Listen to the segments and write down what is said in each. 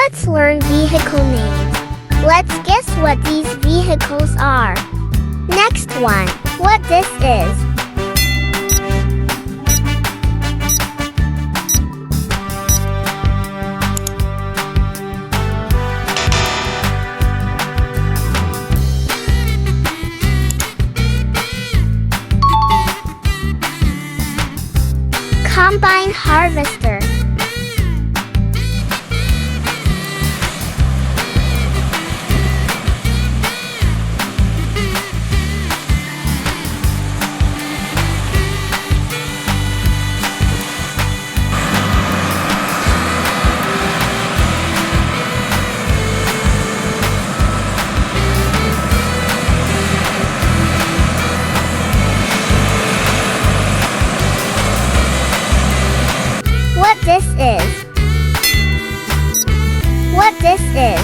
Let's learn vehicle names. Let's guess what these vehicles are. Next one, what this is. Combine harvester. What this is. What this is.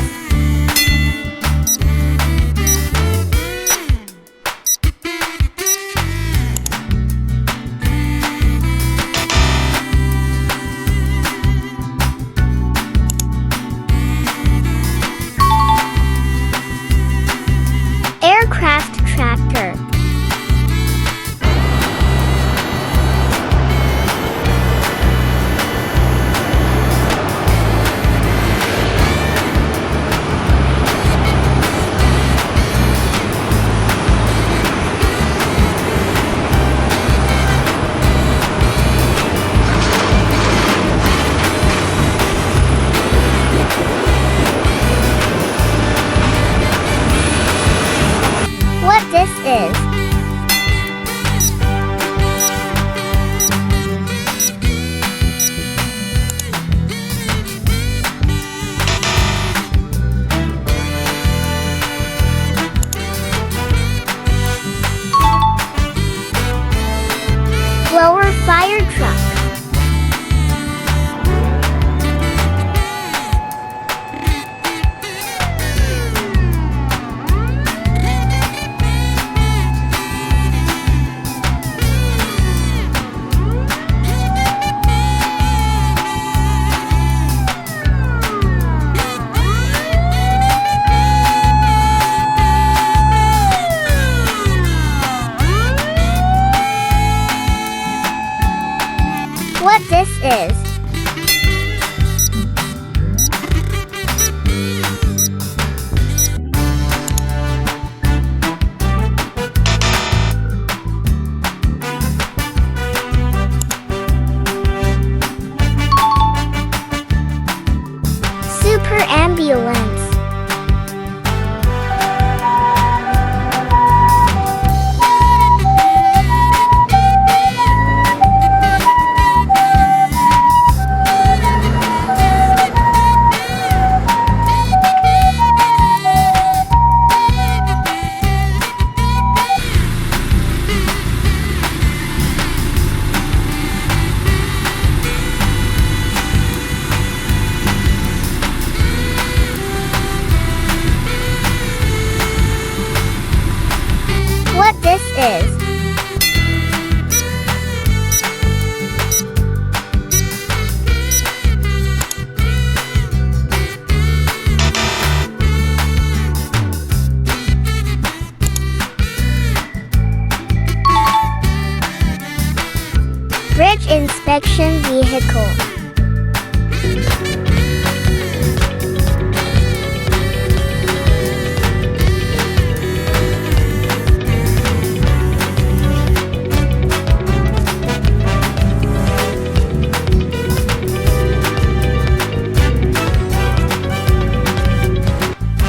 Aircraft tractor. What this is. Blower fire truck. What this is. Super ambulance. What this is. Bridge inspection vehicle.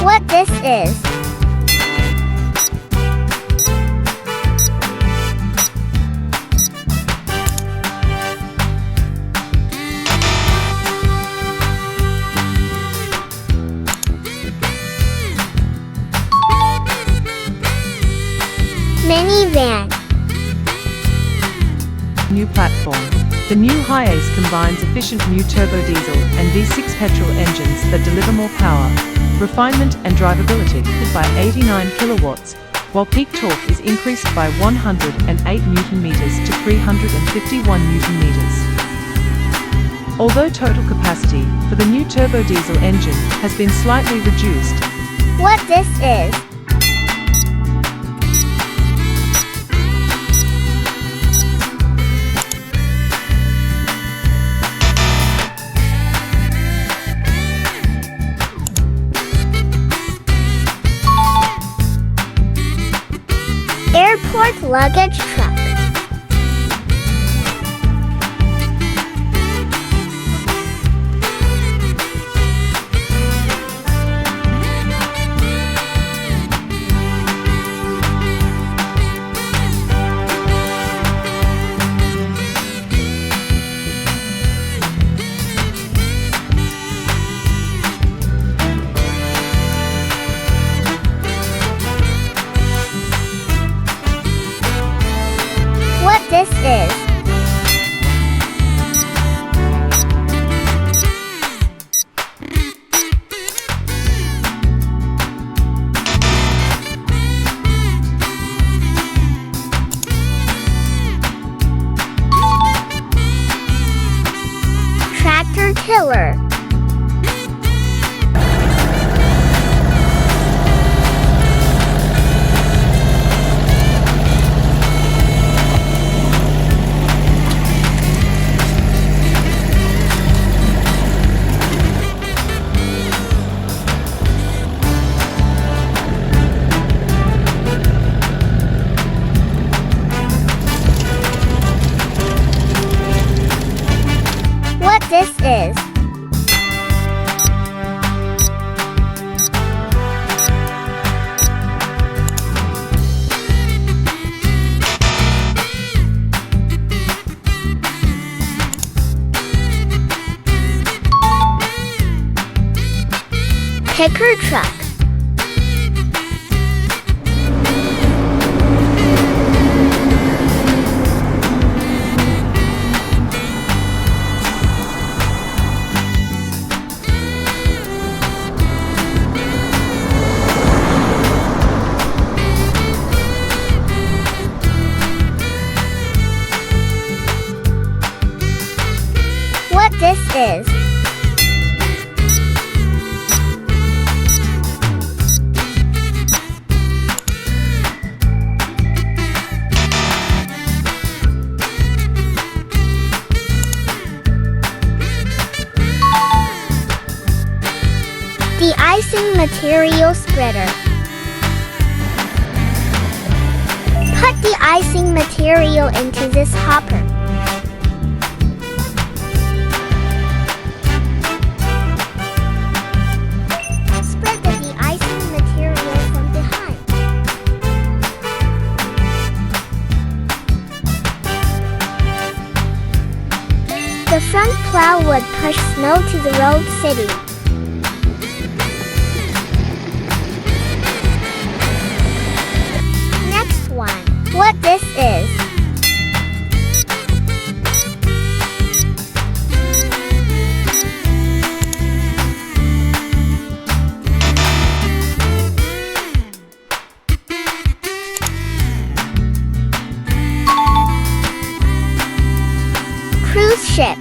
What this is. Minivan. New platform. The new Hi-Ace combines efficient new turbo diesel and V6 petrol engines that deliver more power, refinement and drivability by 89 kilowatts, while peak torque is increased by 108 Newton meters to 351 Newton meters. although total capacity for the new turbo diesel engine has been slightly reduced. What this is? Airport luggage truck. What this is? Tractor tiller. What this is? Picker truck. What this is? The icing material spreader. Put the icing material into this hopper. Spread the de-icing material from behind. The front plow would push snow to the road city. Next one. What this is? Cruise ship.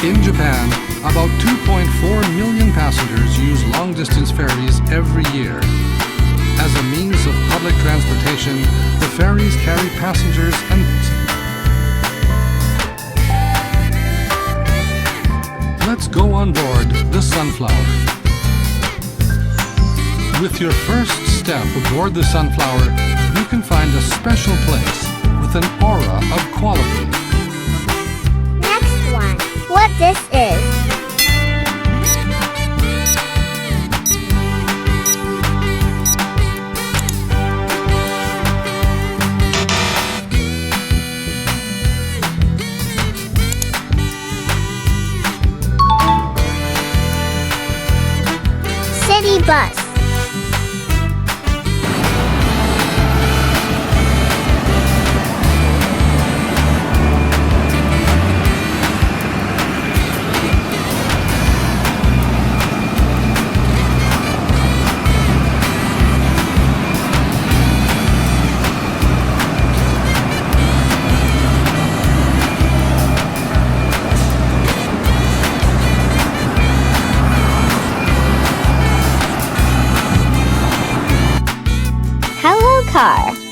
In Japan, about 2.4 million passengers use long-distance ferries every year. As a means of public transportation, the ferries carry passengers and... Let's go on board the Sunflower. With your first step aboard the Sunflower, you can find a special place with an aura of quality. Next one. What this is? City bus. car.